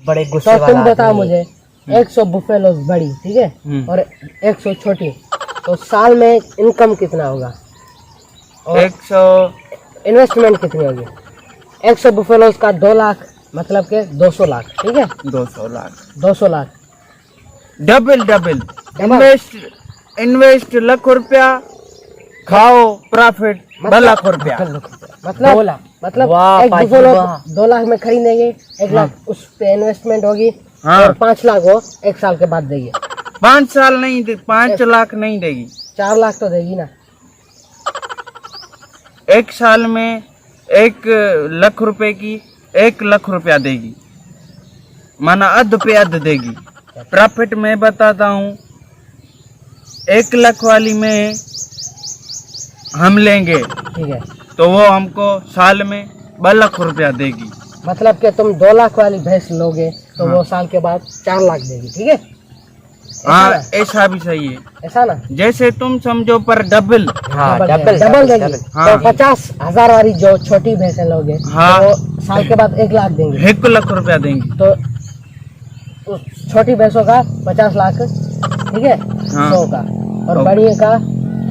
बड़े गुस्से तो तुम बताओ मुझे 100 बुफेलोज बड़ी, ठीक है, और 100 छोटी, तो साल में इनकम कितना होगा? और 100 इन्वेस्टमेंट कितनी होगी? 100 बुफेलोज का 2 लाख, मतलब के 200 लाख, ठीक है, 200 lakh 200 lakh double double invest lakh रुपया, खाओ प्रॉफिट 2 लाख रुपया। मतलब वाह, एक पाजी बुफेलो वाह। 2 लाख में खरीदेंगे, 1 लाख उस पे इन्वेस्टमेंट होगी, हाँ। और 5 लाख वो 1 साल के बाद देगी। 5 साल नहीं दे, 5 लाख नहीं देगी, 4 लाख तो देगी ना। 1 साल में 1 लाख रुपए की 1 लाख रुपया देगी, माना अध पे अध देगी। प्रॉफिट में बताता हूँ, 1 लाख वाली में हम लेंगे ठीक है, तो वो हमको साल में 2 लाख रुपया देगी। मतलब कि तुम 2 लाख वाली भैंस लोगे तो वो साल के बाद 4 लाख देगी, ठीक है। हाँ, ऐसा भी सही है, ऐसा ना, जैसे तुम समझो पर डबल। हाँ, डबल देगी। हाँ। तो 50,000 वाली जो छोटी भैंसें लोगे, हाँ। तो वो साल के बाद 1 लाख देंगे, 1 लाख रुपया देंगी। तो उस छोटी भैंसों का 50 लाख, ठीक है, हाँ। 100 का, और ओके। बड़ी का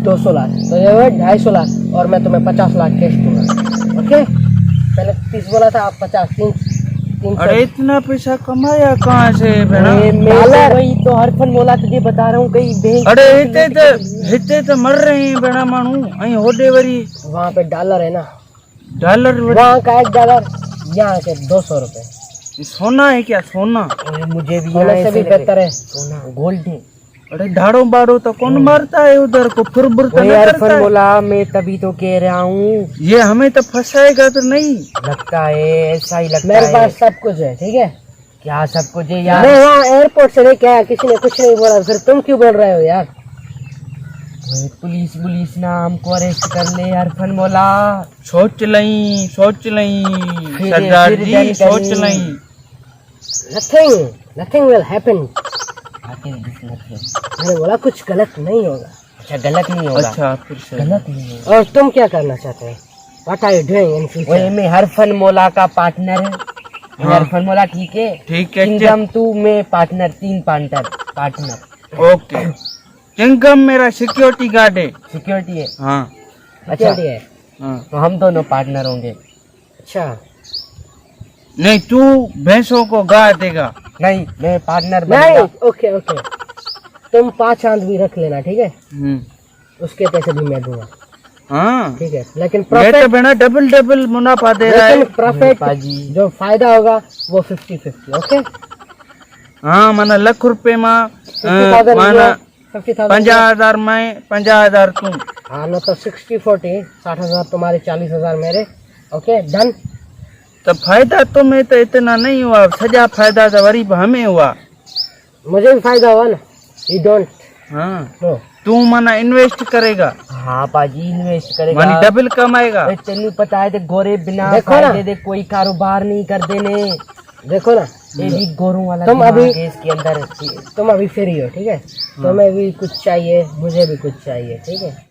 200 लाख, तो ये हुए 250 लाख, और मैं तुम्हें 50 लाख कैश दूंगा। ओके, पहले 30 बोला था, आप 50, 300। अरे इतना पैसा कमाया कहाँ से बेटा? डॉलर। वही तो हरफन बोला तुझे बता रहा हूँ, कहीं बैंक अरे हिते तो मर रहे हैं बेड़ा मानू, अहीं होडे वरी वहाँ पे डॉलर है ना, डॉलर वरी। वहाँ का 1 डॉलर, यहाँ के 200 रुपए। सोना है क्या? सोना? मुझे भी सोने से भी बेहतर है। सोना गोल्ड है। अरे धाड़ो बाड़ो तो कौन मारता है उधर को, फुरबुर तो वही नहीं करता हरफन है। बोला, मैं तभी तो कह रहा हूँ, ये हमें तो फंसाएगा तो नहीं। लगता है ऐसा ही लगता मेरे है। पास सब कुछ है, ठीक है। क्या सब कुछ है यार? मैं वहाँ एयरपोर्ट से लेके आया, किसी ने कुछ नहीं बोला, फिर तुम क्यों बोल रहे हो यार? वही पुलिस ना हमको अरेस्ट कर ले हरफन बोला। सोच लई सरदार फिर जी, डन सोच करी। लई। Nothing will happen. आखिर किसने थे? मैंने बोला कुछ गलत नहीं होगा। अच्छा गलत नहीं होगा। अच्छा फिर से गलत नहीं होगा। और तुम क्या करना चाहते हो? What are you doing in future? वही मैं हरफन मोला का पार्टनर है। हाँ। हरफन मोला ठीक है। ठीक है, किंगडम तू, मैं पार्टनर, 3 पार्टनर। ओके। चिंगम मेरा सिक्योरिटी गार्ड है। सिक्योरिटी है। हाँ अच्छा क्या है? हाँ। तो हम दोनों पार्टनर होंगे। अच्छा, नहीं, तू भैंसों को गा देगा। नहीं, मैं पार्टनर नहीं, बनूंगा। ओके ओके, तुम 5 चांद भी रख लेना, ठीक है, उसके पैसे भी मैं दूंगा, हाँ, ठीक है, लेकिन ये तो प्रॉफिट, बिना डबल मुनाफा दे रहा है। लेकिन प्रॉफिट पाजी। जो फायदा होगा वो 50-50। ओके, हाँ, माना लाख रुपए में 50,000 माना 50,000। 50,000 में 50,000 तू। हाँ ना, तो 60-40, 60,000 तुम्हारे, 40,000 मेरे। Okay done. तो फायदा तुम्हें तो इतना नहीं हुआ, सजा फायदा तो वरी हमें हुआ। मुझे भी फायदा हुआ ना। यू डोंट हाँ, नो। तू माना इन्वेस्ट करेगा, हाँ पाजी, इन्वेस्ट करेगा। मानी डबल कमाएगा। ए, तेनू पता है ते गोरे बिना देखो ना। फायदे दे कोई कारोबार नहीं कर देने। देखो ना, ये भी गोरों वाला तुम दिमाग अभी- है इसके अंदर। तुम अभी फ्री हो, ठीक है, तुम्हें भी कुछ चाहिए, मुझे भी कुछ चाहिए, ठीक है।